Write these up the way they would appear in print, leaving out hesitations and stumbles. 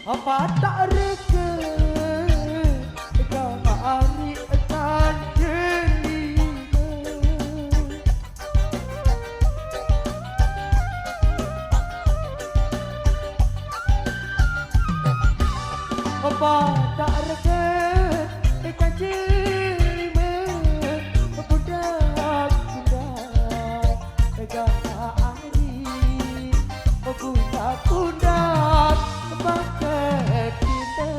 Apa tak reka kau hari akan terima. Apa tak reka akan terima. Budak-budak negara hari, budak-budak pakai kita.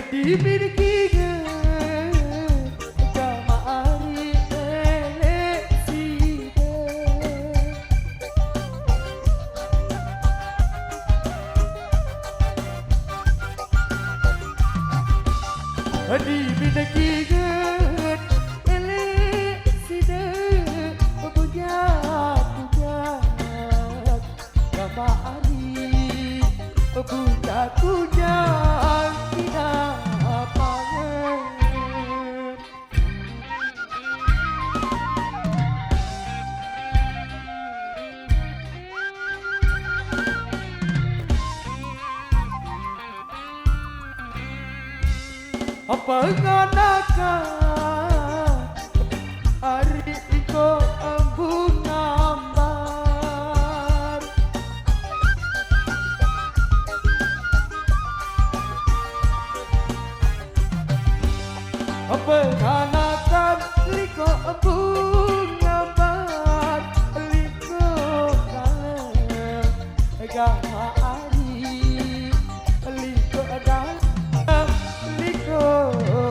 Dimiliki kamari eleksida. Dimiliki eleksida budak-budak kamari, budak-budak tidak pangan. Apa nganakan hari iko ambung ngambar. Apa nganakan liko ambung ngambar, liko dalam agama hari, liko dalam liko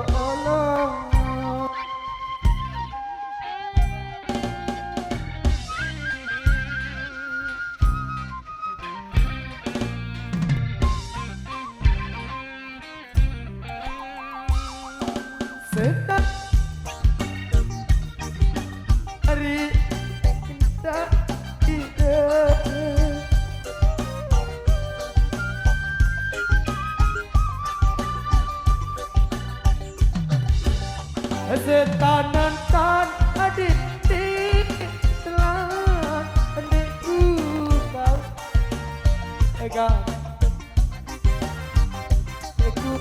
Allah. Setan hari kita tidak setanan tan adik telah adikku kau ega aku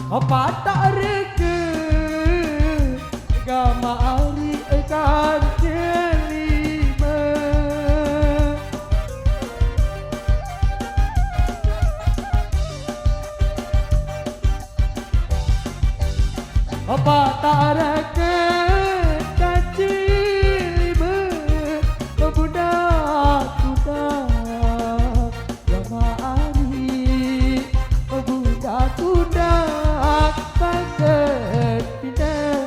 apa tak reka agama hari akan terima. Apa tak reka dan terima budak-budak agama hari, budak-budak pakai pindah.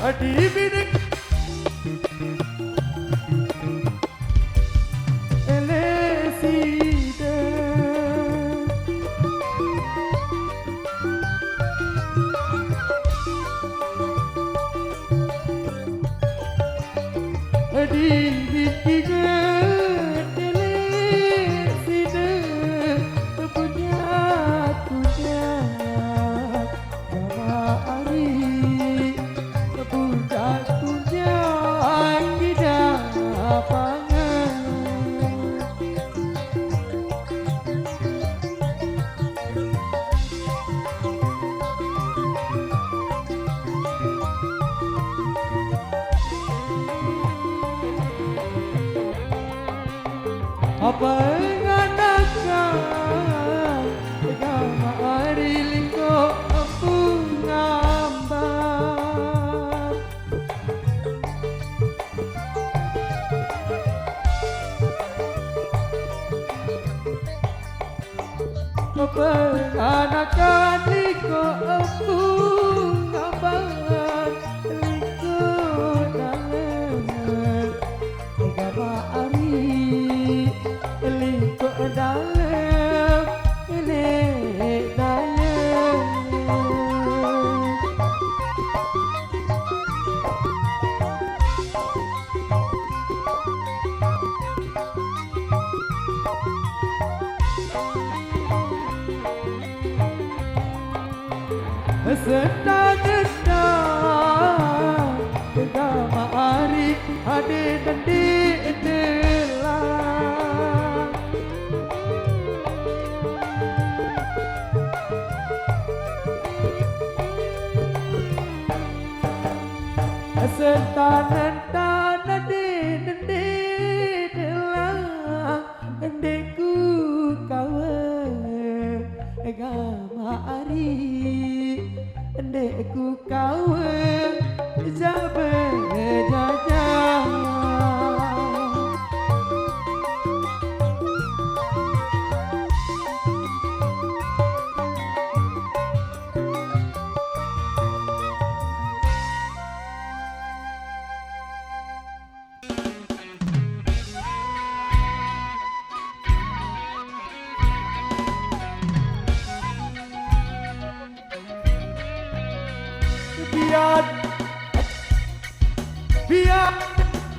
Adi bidik elesida. Apa nganakan agama Peranakan liko aku ngabar liko dalam agama ari liko dalam ini dalam Senda-senda agama ari ade dendi delang Senda-senda ade dendi delang endeku kawe agama ari Ndekku kawin jabe jajah biar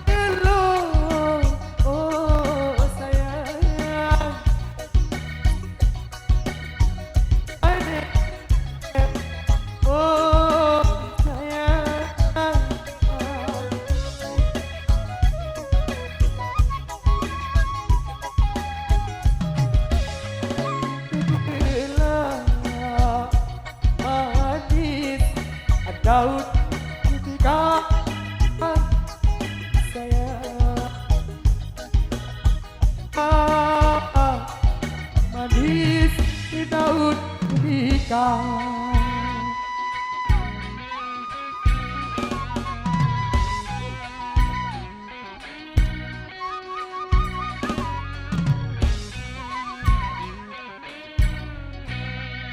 elo oh sayang ane oh sayang bila manis Daud ketika manis di Daud ketika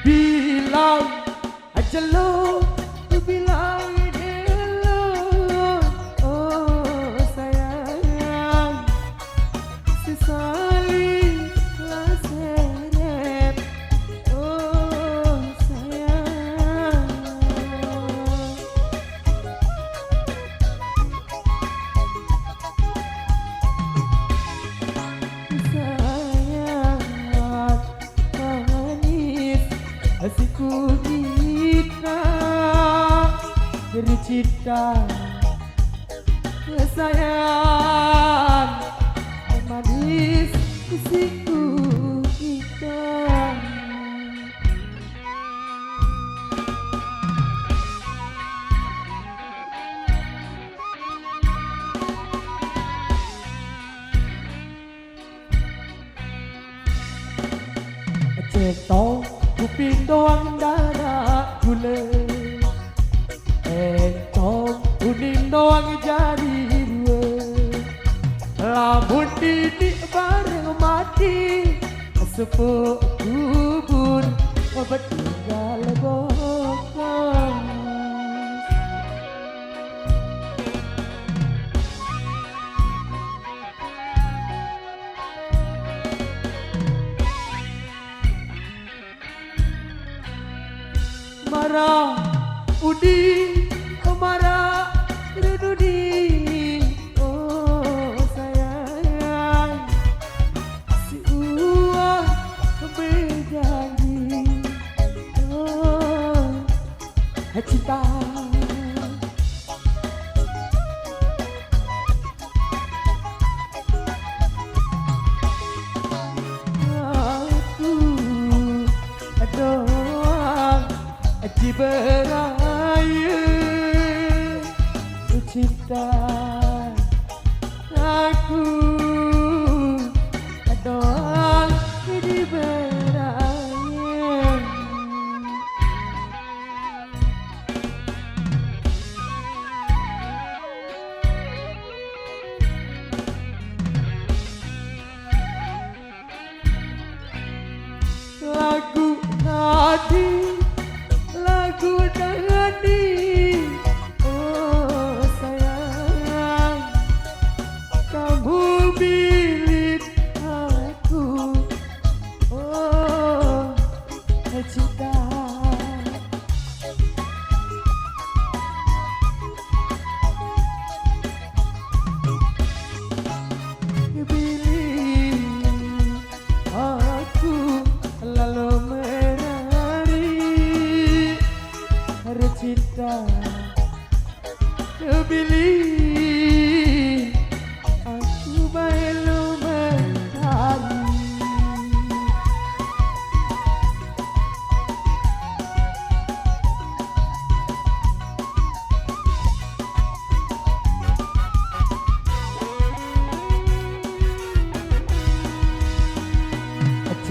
bilang aja lo bilang hello oh sayang sesali lah seret oh sayang sayang manis asiku kita bercinta sayang manis isiku kita cetok kuping doang darah gula entong kuning doang jadi dua lamun didik bareng mati sepuh kubur obat tinggal bokong marah udi marah redudi oh sayang si uang berjanji oh cinta aku doang beraya cinta aku doang di beraya lagu cinta. Pilih aku lalu menari cinta. Pilih aku belum menari.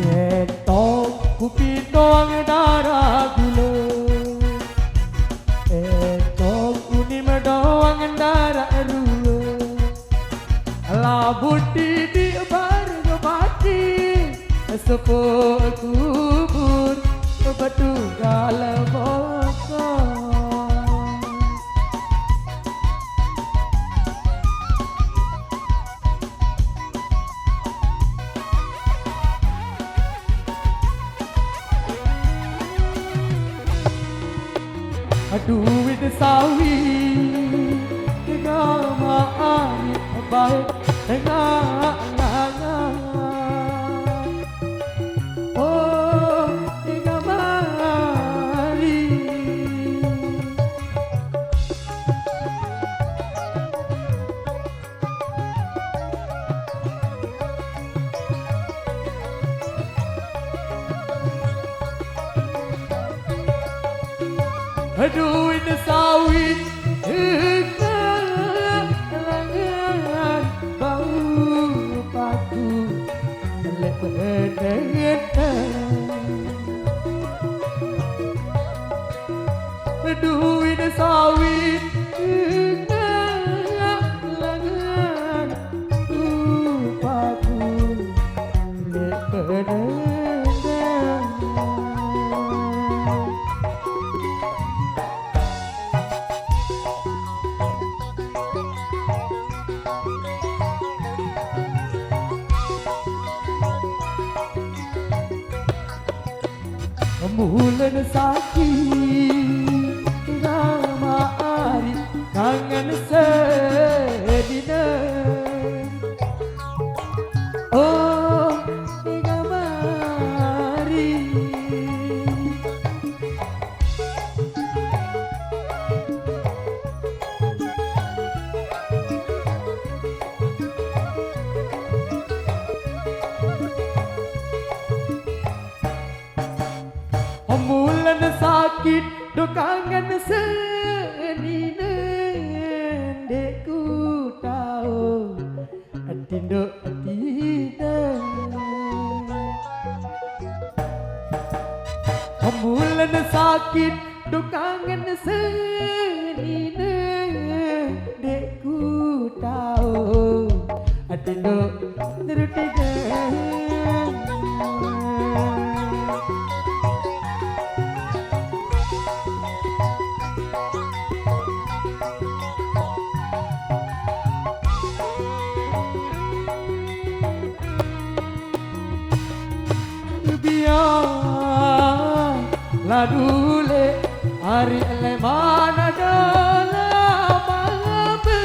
Cetok kupitong darah gula, etok kuning doang darah rula. Labuti di bareng mati, sepuluh kubur batu dalam bokong. Duit sawi tengah maari baik tengah ngangan. Oh tengah maari duit sawit lengan bau padu duit sawit lengan padu bulan sakit nama hari kangen sedina. Oh gamari bulan sakit do kangen senina. Dekku tahu atindo atida. Bulan sakit do kangen senina. Dekku tahu atindo terutiga. Ladule hari le mana dalam mabe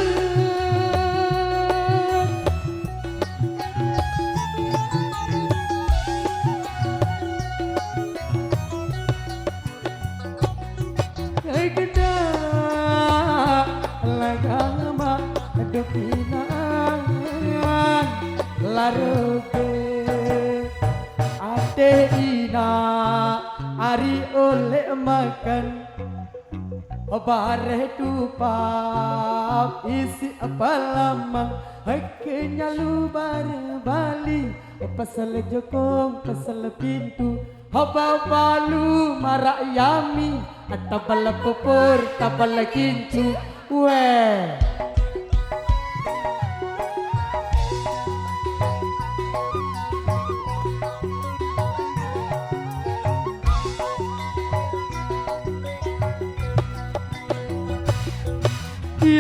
kena lagama depinangan laruke ate ina hari oleh makan bare tupap isi apalamang haknya lu bare bali pasal jokong pasal pintu haba balu marak yami atabal popor tabal kincu we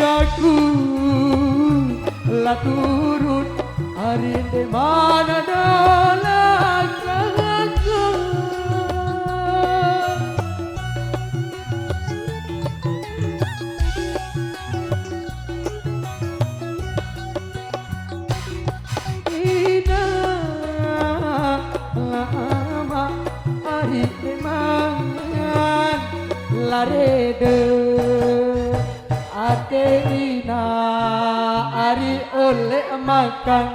aku lah turut hari di mana dalam raga larede ate ina ari oleh makan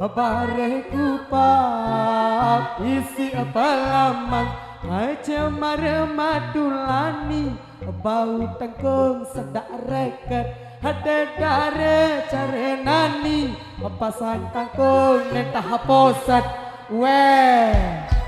bare kupap isi pelamang aja mare madulani bau tengkung sedak reket ada dare care nani pasang tangkung netah posat weh